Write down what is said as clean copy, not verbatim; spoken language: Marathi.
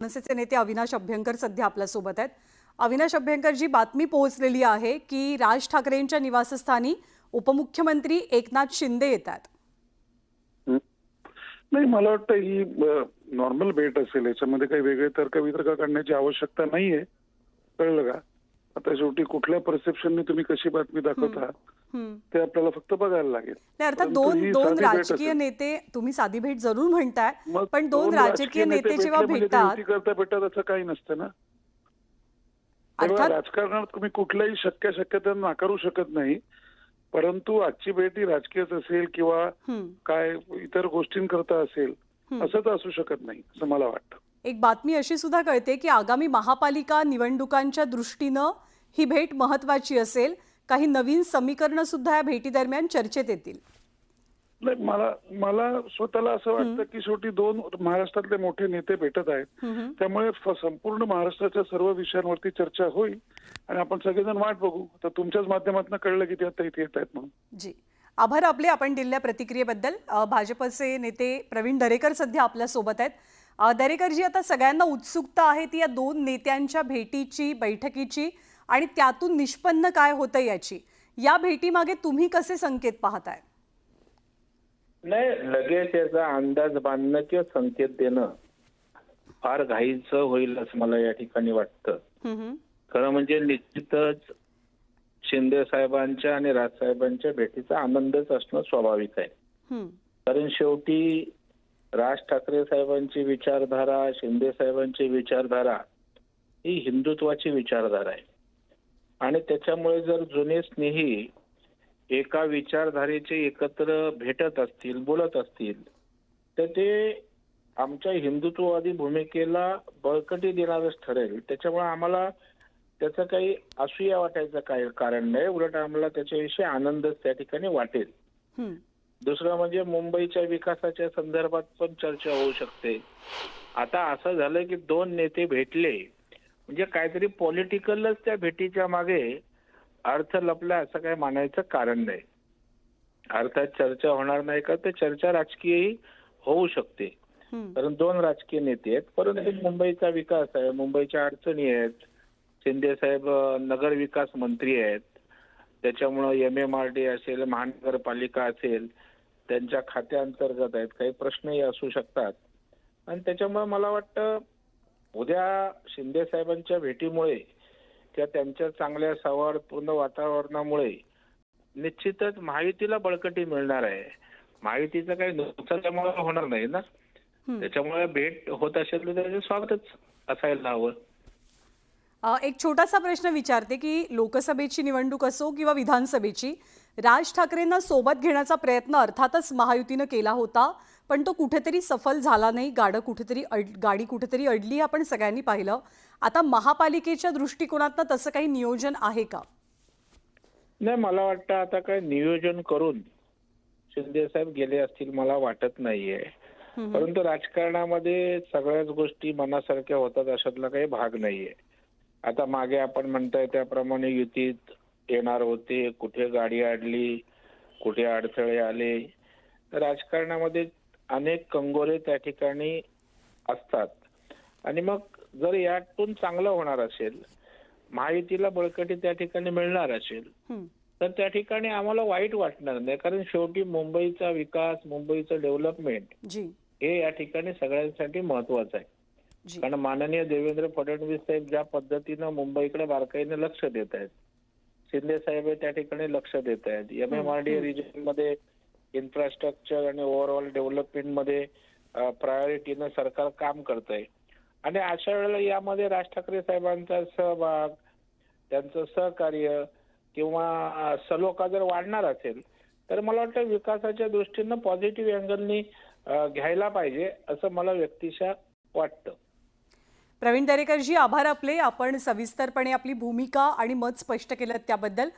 मनसेचे नेते अविनाश अभ्यंकर सध्या आपल्या सोबत आहेत। अविनाश अभ्यंकरजी, बातमी पोहोचलेली आहे की राज ठाकरेंच्या निवासस्थानी उपमुख्यमंत्री एकनाथ शिंदे येतात। हं. नाही, मला वाटतं ही नॉर्मल भेट असेल, याच्यामध्ये काही वेगळे तर्कवितर्क करण्याची आवश्यकता नाहीये, कळलं का? आता शेवटी कुठल्या परसेप्शनने तुम्ही कशी बातमी दाखवता ते आपल्याला फक्त बघायला लागेल। नाही, अर्थात परंतु दोन ही दोन साधी भेट राजकीय असेल। नेते, तुम्ही साधी भेट जरूर म्हणताय, मग पण दोन दोन राजकीय नेते जेव्हा भेटले म्हणजे ते भेटतात, युती करता भेटतात असं काही नसतं ना। तेव्हा अर्थात राजकारणात तुम्ही कुठल्याही शक्यता नाकारू शकत नाही, परंतु आजची भेट ही राजकीयच असेल किंवा काय इतर गोष्टींकरता असेल, असं तर असू शकत नाही असं मला वाटतं। एक बातमी अशी सुद्धा कळते की आगामी महापालिका निवडणुकांच्या दृष्टीनं ही भेट महत्त्वाची असेल। काही नवीन समीकरणं सुद्धा या भेटीदरम्यान चर्चेत येतील। नाही, मला मला स्वतःला असं वाटतं की शेवटी दोन महाराष्ट्रातले मोठे नेते भेटत आहेत, त्यामुळे संपूर्ण महाराष्ट्राच्या सर्व विषयांवरती चर्चा होईल आणि आपण सगळेजण वाट बघू। तर तुमच्याच माध्यमातून कळलं की ते आता इथे येत आहेत म्हणून। जी, आभार आपले आपण दिलेल्या प्रतिक्रियेबद्दल। भाजपचे नेते प्रवीण दरेकर सध्या आपल्या सोबत आहेत। दरेकरजी, आता सगळ्यांना उत्सुकता आहे ती या दोन नेत्यांच्या भेटीची, बैठकीची आणि त्यातून निष्पन्न काय होतं याची। या भेटीमागे तुम्ही कसे संकेत पाहताय? नाही, लगेच याचा अंदाज बांधणं किंवा संकेत देणं फार घाईचं होईल असं मला या ठिकाणी वाटतं। खरं म्हणजे निश्चितच शिंदे साहेबांच्या आणि राजसाहेबांच्या भेटीचा आनंदच असणं स्वाभाविक आहे। कारण शेवटी राज ठाकरे साहेबांची विचारधारा, शिंदे साहेबांची विचारधारा ही हिंदुत्वाची विचारधारा आहे आणि त्याच्यामुळे जर जुने स्नेही एका विचारधारेचे एकत्र भेटत असतील, बोलत असतील, तर ते आमच्या हिंदुत्ववादी भूमिकेला बळकटी देणारच ठरेल। त्याच्यामुळे आम्हाला त्याचं काही असूया वाटायचं काही कारण नाही, उलट आम्हाला त्याच्याविषयी आनंदच त्या ठिकाणी वाटेल। दुसरं म्हणजे मुंबईच्या विकासाच्या संदर्भात पण चर्चा होऊ शकते। आता असं झालं की दोन नेते भेटले म्हणजे काहीतरी पॉलिटिकलच त्या भेटीच्या मागे अर्थ लपला असं काही मानायचं कारण नाही। अर्थात चर्चा होणार नाही का, तर चर्चा राजकीयही होऊ शकते, कारण दोन राजकीय नेते आहेत। परंतु मुंबईचा विकास आहे, मुंबईच्या अडचणी आहेत, शिंदे साहेब नगर विकास मंत्री आहेत, त्याच्यामुळे MMRD असेल, महानगरपालिका असेल, त्यांच्या खात्याअंतर्गत आहेत, काही प्रश्नही असू शकतात आणि त्याच्यामुळे मला वाटतं उद्या शिंदे साहेबांच्या भेटीमुळे किंवा त्यांच्या चांगल्या सौहार्दपूर्ण वातावरणामुळे निश्चितच महायुतीला बळकटी मिळणार आहे। महायुतीचं काही नुकसान होणार नाही ना, त्याच्यामुळे भेट होत असेल तर त्याचं स्वागतच असायला हवं। एक छोटासा प्रश्न विचारते की लोकसभेची निवडणूक असो किंवा विधानसभेची, राज ठाकरेंना सोबत घेण्याचा प्रयत्न अर्थातच महायुतीनं केला होता, पण तो कुठेतरी सफल झाला नाही। गाडी कुठेतरी अडली, आपण सगळ्यांनी पाहिलं। आता महापालिकेच्या दृष्टिकोनातनं तसं काही नियोजन आहे का? नाही, मला वाटतं आता काय नियोजन करून शिंदे साहेब गेले असतील मला वाटत नाहीये। परंतु राजकारणामध्ये सगळ्याच गोष्टी मनासारख्या होतात अशातला काही भाग नाहीये। आता मागे आपण म्हणताय त्याप्रमाणे युतीत येणार होते, कुठे गाडी अडली, कुठे अडथळे आले। राजकारणामध्ये अनेक कंगोरे त्या ठिकाणी असतात आणि मग जर यातून चांगलं होणार असेल, महायुतीला बळकटी त्या ठिकाणी मिळणार असेल, तर त्या ठिकाणी आम्हाला वाईट वाटणार नाही, कारण शेवटी मुंबईचा विकास, मुंबईचं डेव्हलपमेंट हे या ठिकाणी सगळ्यांसाठी महत्वाचं आहे। कारण माननीय देवेंद्र फडणवीस साहेब ज्या पद्धतीनं मुंबईकडे बारकाईने लक्ष देत आहेत, शिंदे साहेब त्या ठिकाणी लक्ष देत आहेत। MMRD रिजन मध्ये इन्फ्रास्ट्रक्चर आणि ओव्हरऑल डेव्हलपमेंट मध्ये प्रायोरिटीनं सरकार काम करत आहे आणि अशा वेळेला यामध्ये राज ठाकरे साहेबांचा सहभाग, त्यांचं सहकार्य किंवा सलोखा जर वाढणार असेल तर मला वाटतं विकासाच्या दृष्टीनं पॉझिटिव्ह अँगलनी घ्यायला पाहिजे असं मला व्यक्तिशः वाटतं। प्रवीण दरेकरजी, आभार आपले। आपण सविस्तरपणे आपली भूमिका आणि मत स्पष्ट केलं त्याबद्दल।